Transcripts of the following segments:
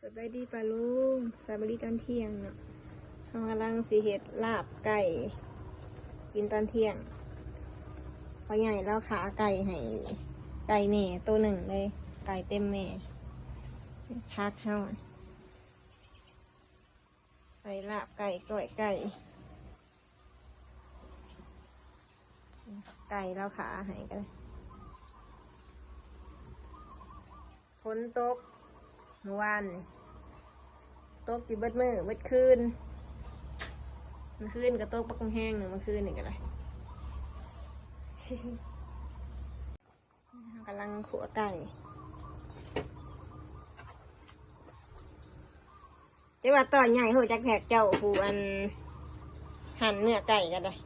สบายดีป่ะลุงสบายดีตอนเที่ยงเนาะเรากำลังสิเฮ็ดลาบไก่กินตอนเที่ยงพอใหญ่แล้วขาไก่ให้ไก่แม่ตัวหนึ่งเลยไก่เต็มแม่พักเข้าใส่ลาบไก่ก้อยไก่ไก่แล้วขาให้กันฝนตกเมื่อวานตกอยู่เบิดมือเบิดคืนมันคืนก็ตกปักแห้งหนึ่งมันคืนนี่กันเลยกำลังขัวไก่แต่ว่าตอนใหญ่หัวจักแผกเจ้าผูอันหั่นเนื้อไก่กันเลย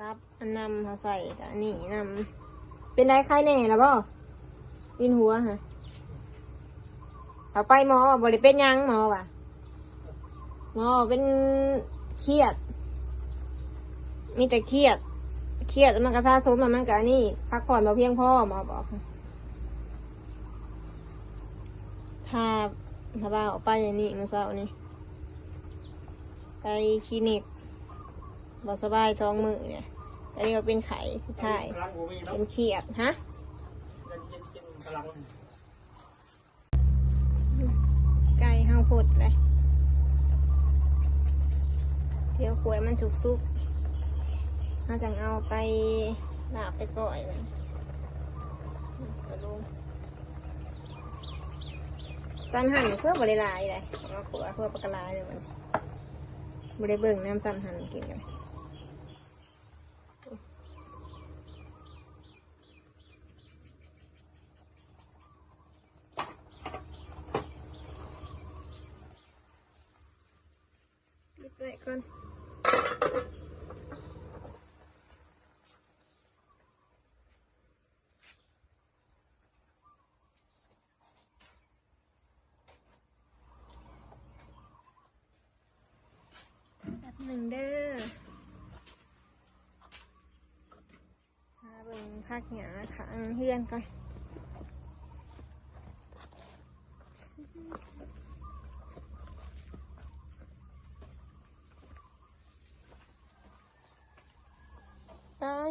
ตับอันนำเขาใส่กับอันนี้นำเป็นได้ไข้แน่แล้วบ่วินหัวฮะเขาไปหมอบริเป็นยังหมอว่ะหมอเป็นเครียดมีแต่เครียดมันก็สะสมแล้วมันก็อันนี้พักผ่อนมาเพียงพอหมอบอกถ้าบ้าออกไปอย่างนี้มาเศร้านี่ไปคลินิกบอกสบายท้องมือเนี่ยแล้วเรียกว่าเป็นไข้สุดท้ายเป็นเครียดฮะไก่ห้างพดเลยเดี๋ยวขวยมันสุกๆเราจะเอาไปลาบไปก่อยมันกระดูกตอนหั่นเพื่อบริลายเลยเอาขวเพื่อปกลายเลยมันบริเบิ่งน้ำตอนหั่นกินกันไปก่อนแบบหนึ่งเด้อหาเบิ่งภาคเหนือขางเฮือนก่อน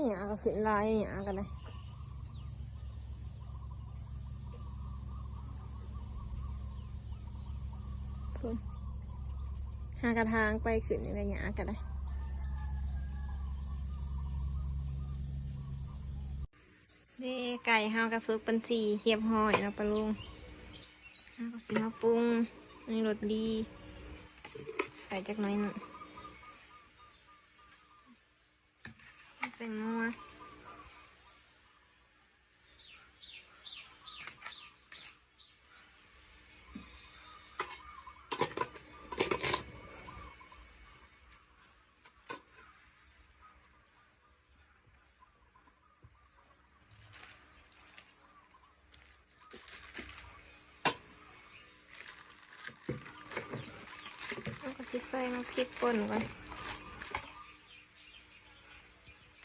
หยาก็ขึ้นลายหยากันเลยคุณหากระทางไปขึ้นในหยากันเลยเด้ไก่ห้าวกระฝึกเป็นสีเทียบห้อยแล้วปะลุงห้าวก็สิมาปรุงนี่รสดีใส่จักหน่อยหนึ่งแป้งนัวแล้วก็สิใส่มาพริกป่นก่อน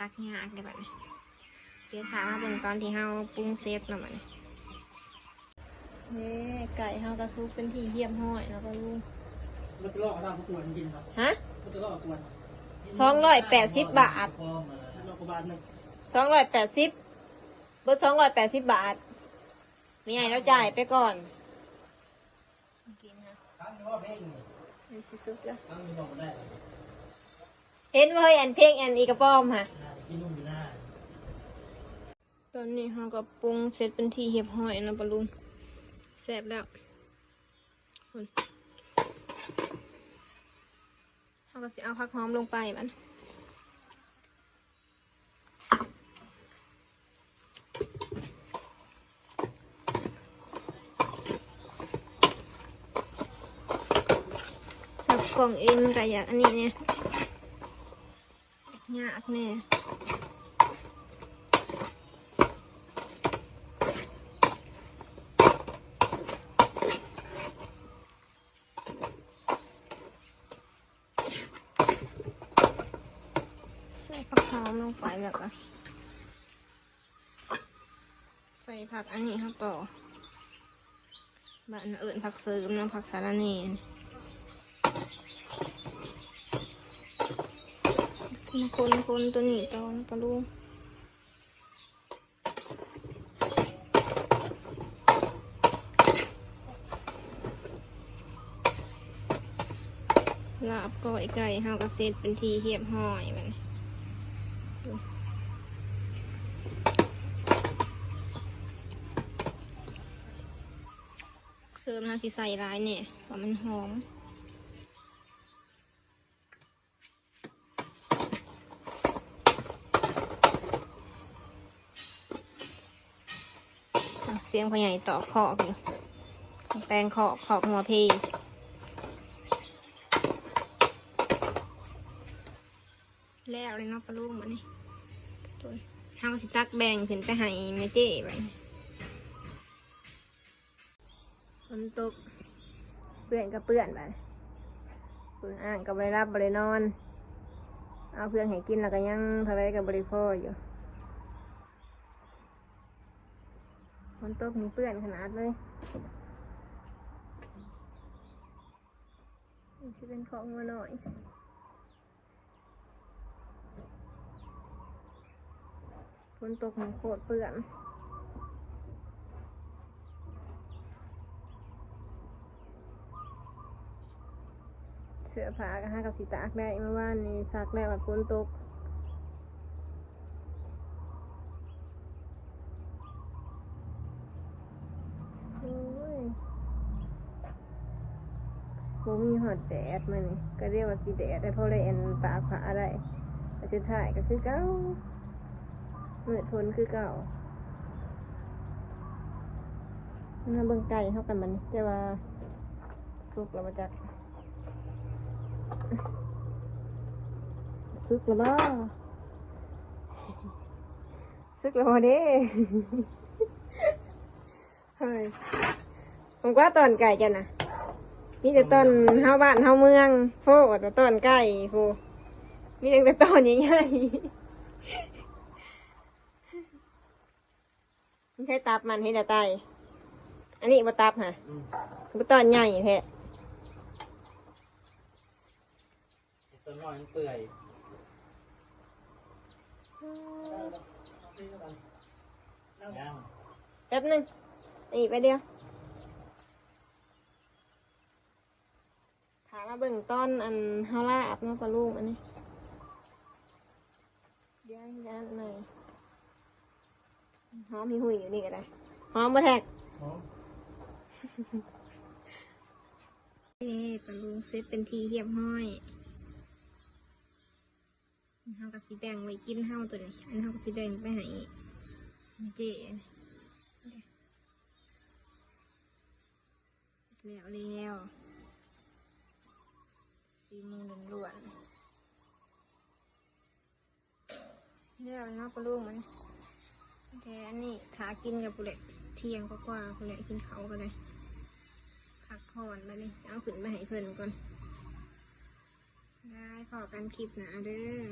ตักยากเดี๋ยวแบบนี้เดี๋ยวถามมาเบิ่งตอนที่เฮาปรุงเสร็จแล้วมันนี่ไก่เฮากระซุกเป็นที่เยี่ยมห้อยแล้วก็ลูกมันจะล่อเอาตัวจริงครับฮะมันจะล่อตัว280 บาท280เบอร์280 บาทไม่ใหญ่แล้วจ่ายไปก่อนกินนะนี่สิซุปแล้วเห็นว่าเฮ้ยอันเพลงอันอีกระป้อมค่ะตอนนี้เราก็ปรุงเสร็จเป็นที่เหียบห้อยนะปะลุงแซ่บแล้วเราก็สิเอาผักหอมลงไปมันสับกล่องเอ็นกับอยากอันนี้เนี่ยยากแน่ใส่ผักหอ อมลงไปแล้วก็ใส่ผักอันนี้ครับต่อบ้านเอิญผักเสริมน้ำผักสาระเนนคนตัวนี้ตอนปลาลูกลาบก้อยไก่เฮากระเซ็ดเป็นทีเหียบห้อยมันเสริมน้ำที่ใส่ร้ายเนี่ยว่ามันหอมเสียงพ่อใหญ่ต่อขอกอยู่แปลงขอกหัวเพแล้วเลยเนาะปลาลูกมันนี่ตัวเฮาสิตักแบ่งขึ้นไปให้แม่เจ้ไปฝนตกเปื่อนกับเปื่อนไปเปื่อนอ่างกับบริรับบรินอนเอาเพื่อนให้กินแล้วก็ยังทะเลกับบริพ่ออยู่ฝนตกมีเปื่อนขนาดเลยนี่จะเป็นของมาหน่อยฝนตกมันโคตรเปื่อนเสื้อผ้าก็ให้กับสีตากได้เมื่อวานนี้ซักแล้วแบบฝนตกโอ้ยผมมีหอดแดดมานี่ก็เรียกว่าสีแดดได้เพราะเลยอันตากผ้าได้แต่สุดท้ายก็คือเก่ามืดทนคือเก่าน่าเบิ่งไก่เข้ากันมันแต่ว่าสุกแล้วมาจากซึกแล้วบ้าซึกแล้วมาเด้เฮ้ยผมว่าตอนไก่จ้ะนะมีแต่ตอนเฮาบ้านเฮาเมืองโฟแต่ตอนไก่โฟมีแต่ตอนใหญ่ๆไม่ใช่ตับมันให้แต่ไตอันนี้บ่ตับฮะบ่ตอนใหญ่แท้ต้นน้อยมันเปื่อยยัง แป๊บนึงอีกไปเดียวถามมาเบิ่งต้นอันเฮาลาบเนาะปลาลูกอันนี้เดี๋ยวยันหน่อยหอมมีหุยอยู่นี่ก็ได้หอมบ่แท็กปลาลูกเซตเป็นทีเรียบห้อยเฮากับสีแบ่งไว้กินเฮาตัวนี้อันเฮากับสีแบ่งไปให้เจ๊แล้วสีมือล้วนๆแล้วเนาะปลาลูกมันแต่อันนี้ถากินกับปุเรศเที่ยงกว่าปุเรศกินเขากันเลยพักผ่อนไปนี่เอาขึ้นไปให้เพิ่นก่อนได้พอกันคลิปหนาเด้อ